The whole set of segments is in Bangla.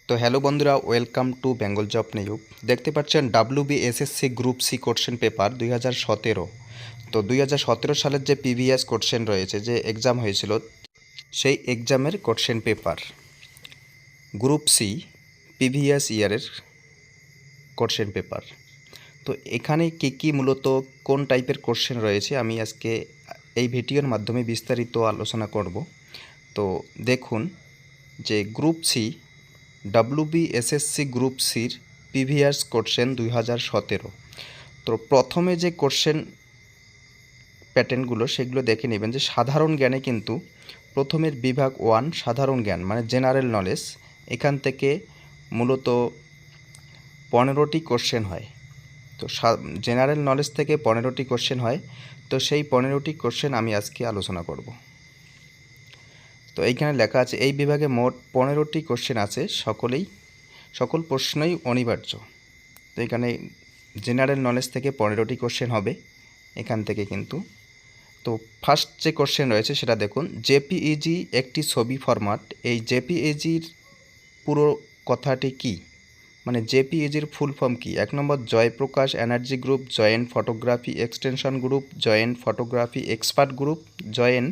তো হ্যালো বন্ধুরা, welcome to Bengal job news. দেখতে পাচ্ছেন WBSSC group C question paper 2017। তো 2017 সালের যে প্রিভিয়াস কোশ্চেন রয়েছে, যে এক্সাম হয়েছিল, সেই এক্সামের question paper group C previous ইয়ারের কোশ্চেন পেপার। তো এখানে কী মূলত কোন টাইপের কোশ্চেন রয়েছে আমি আজকে এই ভিডিওর মাধ্যমে বিস্তারিত আলোচনা করব। তো দেখুন যে গ্রুপ সি WBSSC গ্রুপ সির প্রিভিয়াস কোশ্চেন 2017। তো প্রথমে যে কোশ্চেন প্যাটার্নগুলো সেগুলো দেখে নেবেন। যে সাধারণ জ্ঞানে কিন্তু প্রথমের বিভাগ 1 সাধারণ জ্ঞান মানে জেনারেল নলেজ, এখান থেকে মূলত 15টি কোশ্চেন হয়। তো জেনারেল নলেজ থেকে 15টি কোশ্চেন হয়। তো সেই 15টি কোশ্চেন আমি আজকে আলোচনা করব। তো এইখানে লেখা আছে এই বিভাগে মোট 15টি কোশ্চেন আছে, সকল প্রশ্নই অনিবার্য। তো এখানে জেনারেল নলেজ থেকে 15টি কোশ্চেন হবে এখান থেকে কিন্তু। তো ফার্স্ট যে কোশ্চেন রয়েছে সেটা দেখুন, জেপিইজি একটি ছবি ফরম্যাট। এই জেপিইজির পুরো কথাটি কি, মানে জেপিইজির ফুল ফর্ম কি? 1 number Jayaprakash energy group, joint photography extension group, joint photography expert group, joint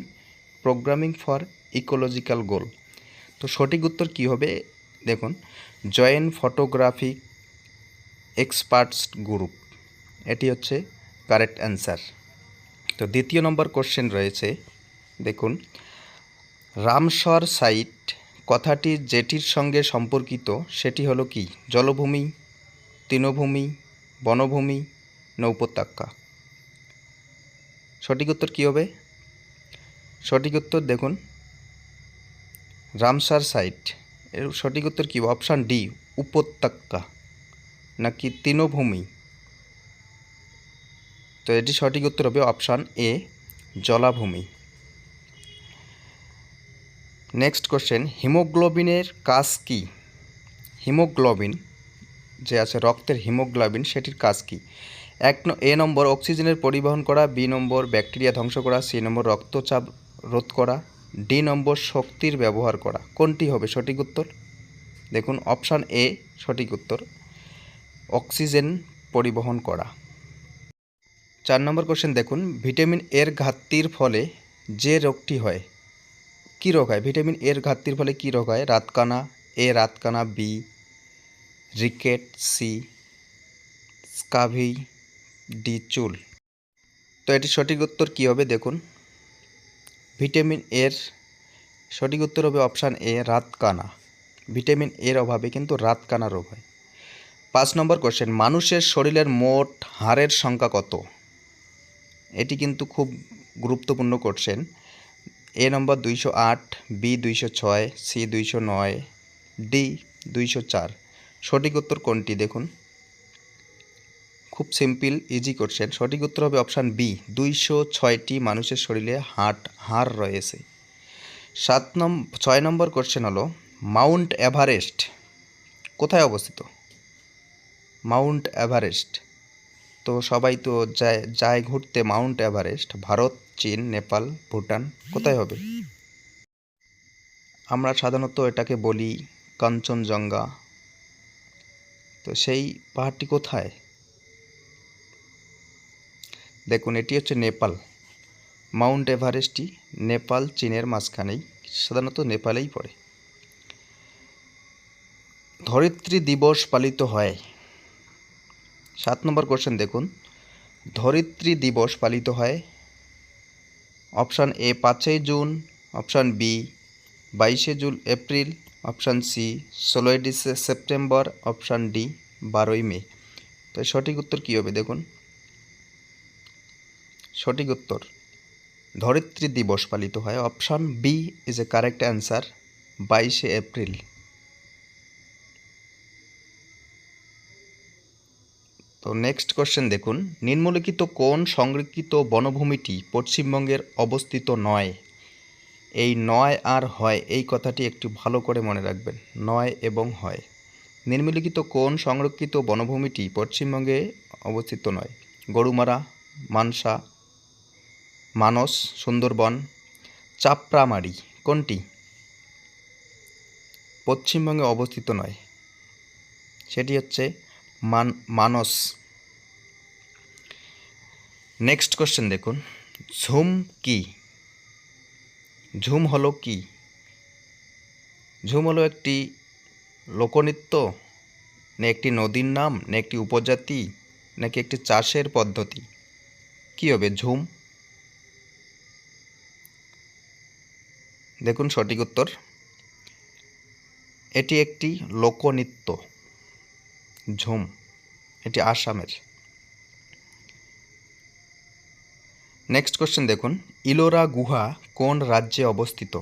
programming for ecological goal. তো সঠিক উত্তর কী হবে দেখুন, জয়েন্ট ফটোগ্রাফি এক্সপার্টস গ্রুপ, এটি হচ্ছে কারেক্ট অ্যান্সার। তো দ্বিতীয় নম্বর কোশ্চেন রয়েছে দেখুন, রামসর সাইট কথাটি যেটির সঙ্গে সম্পর্কিত সেটি হলো কি? জলভূমি, তৃণভূমি, বনভূমি, নৌপত্যকা। সঠিক উত্তর কী হবে? সঠিক উত্তর দেখুন রামসার সাইট, এর সঠিক উত্তর কী? অপশান ডি উপত্যকা নাকি তৃণভূমি। তো এটি সঠিক উত্তর হবে অপশান এ জলাভূমি। নেক্সট কোশ্চেন, হিমোগ্লোবিনের কাজ কি? হিমোগ্লোবিন যে আছে রক্তের হিমোগ্লোবিন, সেটির কাজ কি? এ নম্বর অক্সিজেনের পরিবহন করা, বি নম্বর ব্যাকটেরিয়া ধ্বংস করা, সি নম্বর রক্তচাপ রোধ করা, ডি নম্বর শক্তির ব্যবহার করা। কোনটি হবে সঠিক উত্তর? দেখুন অপশান এ সঠিক উত্তর, অক্সিজেন পরিবহন করা। 4 নম্বর কোশ্চেন দেখুন, ভিটামিন এর ঘাটতির ফলে যে রোগটি হয়, কী রোগ হয়? ভিটামিন এর ঘাটতির ফলে কী রোগ হয়? রাতকানা, এ রাতকানা, বি রিকেট, সি স্কাভি, ডি চুল। তো এটি সঠিক উত্তর কী হবে দেখুন, ভিটামিন এর সঠিক উত্তর হবে অপশান এ রাতকানা। ভিটামিন এর অভাবে কিন্তু রাতকানা রোগ হয়। 5 নম্বর কোশ্চেন, মানুষের শরীরের মোট হাড়ের সংখ্যা কত? এটি কিন্তু খুব গুরুত্বপূর্ণ কোশ্চেন। এ নম্বর 208, বি 206, সি 209, ডি 204। সঠিক উত্তর কোনটি দেখুন, খুব সিম্পল ইজি কোশ্চেন। সঠিক উত্তর হবে অপশান বি 206টি মানুষের শরীরে হাড় রয়েছে। 6 নম্বর কোশ্চেন হলো, মাউন্ট এভারেস্ট কোথায় অবস্থিত? মাউন্ট এভারেস্ট, তো সবাই তো যায় ঘুরতে মাউন্ট এভারেস্ট। ভারত, চীন, নেপাল, ভুটান, কোথায় হবে? আমরা সাধারণত এটাকে বলি কাঞ্চনজঙ্ঘা। তো সেই পাহাড়টি কোথায়? দেখুন এটি হচ্ছে নেপাল। মাউন্ট এভারেস্টটি নেপাল চীনের মাঝখানেই, সাধারণত নেপালেই পড়ে। ধরিত্রী দিবস পালিত হয়। 7 নম্বর কোশ্চেন দেখুন, ধরিত্রী দিবস পালিত হয় অপশান এ 5ই জুন, অপশান বি 22শে এপ্রিল, অপশান সি 16ই সেপ্টেম্বর, অপশান ডি 12ই মে। তো সঠিক উত্তর কী হবে দেখুন, সঠিক উত্তর ধরিত্রী দিবস পালিত হয়, option B is a correct answer, 22শে এপ্রিল। তো নেক্সট কোশ্চেন দেখুন, নিম্নলিখিত কোন সংরক্ষিত বনভূমিটি পশ্চিমবঙ্গের অবস্থিত নয়? এই নয় আর হয় এই কথাটি একটু ভালো করে মনে রাখবেন, নয় এবং হয়। নিম্নলিখিত কোন সংরক্ষিত বনভূমিটি পশ্চিমবঙ্গে অবস্থিত নয়? গরুমারা, মানসা, মানস, সুন্দরবন, চাপড়ামারি, কোনটি? পশ্চিমবঙ্গে অবস্থিত নয়, সেটি হচ্ছে মানস। নেক্সট কোশ্চেন দেখুন, ঝুম কি? ঝুম হলো কি? ঝুম হলো একটি লোকনৃত্য, না একটি নদীর নাম, না একটি উপজাতি, নাকি একটি চাষের পদ্ধতি? কি হবে ঝুম? দেখুন সঠিক উত্তর, এটি একটি লোকনৃত্য। ঝুম, এটি আসামের। নেক্সট কোশ্চেন দেখুন, ইলোরা গুহা কোন রাজ্যে অবস্থিত?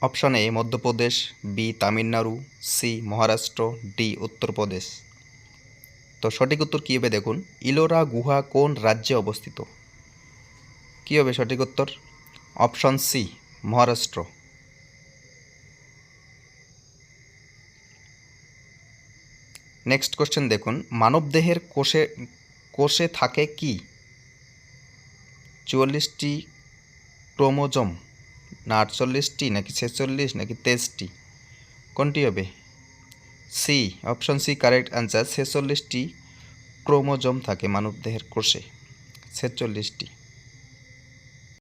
Option A Madhya Pradesh, B Tamil Nadu, C Maharashtra, D Uttar Pradesh. তো সঠিক উত্তর কী হবে দেখুন, ইলোরা গুহা কোন রাজ্যে অবস্থিত? কী হবে সঠিক উত্তর? Option C Maharashtra. Next question দেখুন, মানবদেহের কোষে থাকে কি? 44টি ক্রোমোজোম, না 48টি, নাকি 46, নাকি 23টি? কোনটি হবে? C, option C correct answer. 46টি ক্রোমোজোম থাকে মানবদেহের কোষে, 46টি।